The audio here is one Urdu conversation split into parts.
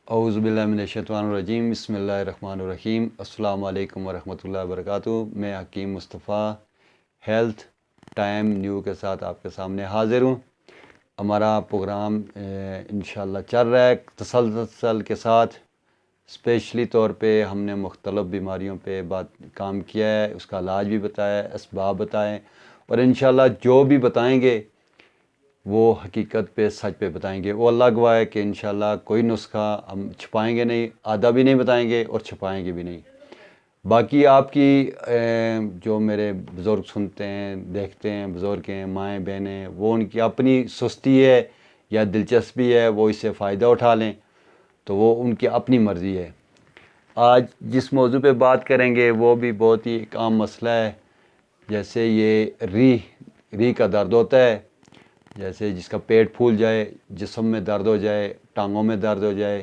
اعوذ باللہ من الشیطان الرجیم بسم اللہ الرحمن الرحیم السلام علیکم ورحمۃ اللہ وبرکاتہ۔ میں حکیم مصطفیٰ ہیلتھ ٹائم نیو کے ساتھ آپ کے سامنے حاضر ہوں۔ ہمارا پروگرام انشاءاللہ چل رہا ہے تسلسل کے ساتھ۔ اسپیشلی طور پہ ہم نے مختلف بیماریوں پہ کام کیا ہے، اس کا علاج بھی بتایا ہے، اسباب بتائیں، اور انشاءاللہ جو بھی بتائیں گے وہ حقیقت پہ سچ پہ بتائیں گے۔ وہ اللہ گواہ ہے کہ انشاءاللہ کوئی نسخہ ہم چھپائیں گے نہیں، آدھا بھی نہیں بتائیں گے اور چھپائیں گے بھی نہیں۔ باقی آپ کی جو میرے بزرگ سنتے ہیں دیکھتے ہیں، بزرگ ہیں، مائیں بہنیں، وہ ان کی اپنی سستی ہے یا دلچسپی ہے، وہ اس سے فائدہ اٹھا لیں تو وہ ان کی اپنی مرضی ہے۔ آج جس موضوع پہ بات کریں گے وہ بھی بہت ہی ایک عام مسئلہ ہے، جیسے یہ ری کا درد ہوتا ہے، جیسے جس کا پیٹ پھول جائے، جسم میں درد ہو جائے، ٹانگوں میں درد ہو جائے۔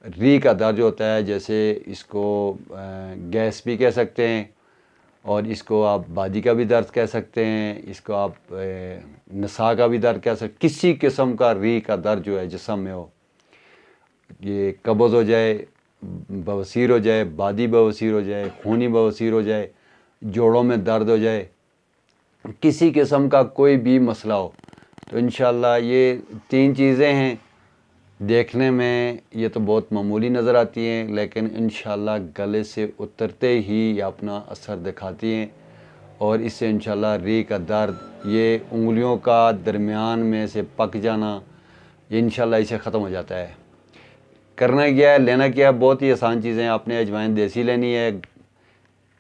ری کا درد جو ہوتا ہے، جیسے اس کو گیس بھی کہہ سکتے ہیں، اور اس کو آپ بادی کا بھی درد کہہ سکتے ہیں، اس کو آپ نسا کا بھی درد کہہ سکتے ہیں۔ کسی قسم کا ری کا درد جو ہے جسم میں ہو، یہ قبض ہو جائے، بواسیر ہو جائے، بادی بواسیر ہو جائے، خونی بواسیر ہو جائے، جوڑوں میں درد ہو جائے، کسی قسم کا کوئی بھی مسئلہ ہو، تو انشاءاللہ یہ تین چیزیں ہیں۔ دیکھنے میں یہ تو بہت معمولی نظر آتی ہیں، لیکن انشاءاللہ گلے سے اترتے ہی یہ اپنا اثر دکھاتی ہیں، اور اس سے انشاءاللہ ری کا درد، یہ انگلیوں کا درمیان میں سے پک جانا، یہ انشاءاللہ اسے ختم ہو جاتا ہے۔ کرنا کیا ہے، لینا کیا ہے، بہت ہی آسان چیزیں۔ آپ نے اجوائن دیسی لینی ہے،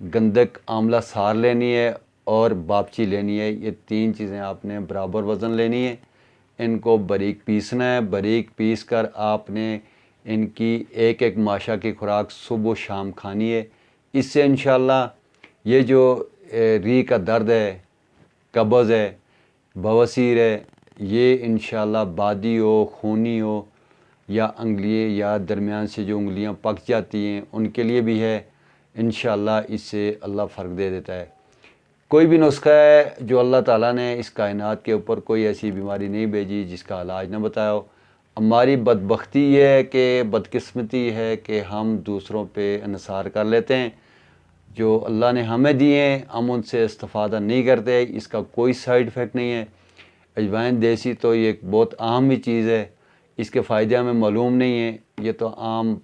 گندک آملہ سار لینی ہے، اور باپچی لینی ہے۔ یہ تین چیزیں آپ نے برابر وزن لینی ہے۔ ان کو باریک پیسنا ہے۔ باریک پیس کر آپ نے ان کی ایک ایک ماشا کی خوراک صبح و شام کھانی ہے۔ اس سے انشاءاللہ یہ جو ری کا درد ہے، قبض ہے، بواسیر ہے، یہ انشاءاللہ بادی ہو، خونی ہو، یا انگلی یا درمیان سے جو انگلیاں پک جاتی ہیں ان کے لیے بھی ہے، انشاءاللہ اس سے اللہ فرق دے دیتا ہے۔ کوئی بھی نسخہ ہے جو اللہ تعالیٰ نے اس کائنات کے اوپر کوئی ایسی بیماری نہیں بھیجی جس کا علاج نہ بتایا ہو۔ ہماری بدبختی یہ ہے کہ بدقسمتی ہے کہ ہم دوسروں پہ انحصار کر لیتے ہیں۔ جو اللہ نے ہمیں دیے ہیں ہم ان سے استفادہ نہیں کرتے۔ اس کا کوئی سائیڈ افیکٹ نہیں ہے۔ اجوائن دیسی تو یہ ایک بہت عام بھی چیز ہے، اس کے فائدے ہمیں معلوم نہیں ہیں۔ یہ تو عام،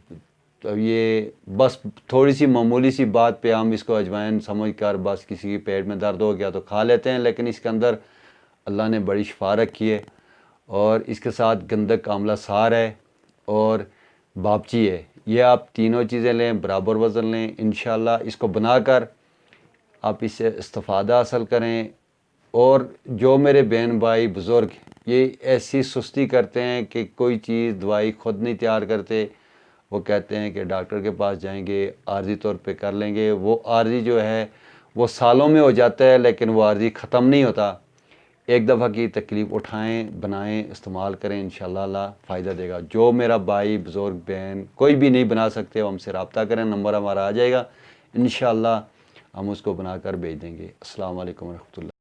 تو یہ بس تھوڑی سی معمولی سی بات پہ ہم اس کو اجوائن سمجھ کر بس کسی کے پیٹ میں درد ہو گیا تو کھا لیتے ہیں، لیکن اس کے اندر اللہ نے بڑی شفا رکھی ہے، اور اس کے ساتھ گندک آملہ سار ہے اور باپچی ہے۔ یہ آپ تینوں چیزیں لیں، برابر وزن لیں، انشاءاللہ اس کو بنا کر آپ اس سے استفادہ حاصل کریں۔ اور جو میرے بہن بھائی بزرگ یہ ایسی سستی کرتے ہیں کہ کوئی چیز دوائی خود نہیں تیار کرتے، وہ کہتے ہیں کہ ڈاکٹر کے پاس جائیں گے، عارضی طور پہ کر لیں گے، وہ عارضی جو ہے وہ سالوں میں ہو جاتا ہے، لیکن وہ عارضی ختم نہیں ہوتا۔ ایک دفعہ کی تکلیف اٹھائیں، بنائیں، استعمال کریں، انشاءاللہ اللہ فائدہ دے گا۔ جو میرا بھائی بزرگ بہن کوئی بھی نہیں بنا سکتے وہ ہم سے رابطہ کریں، نمبر ہمارا آ جائے گا، انشاءاللہ ہم اس کو بنا کر بھیج دیں گے۔ السلام علیکم ورحمۃ اللہ۔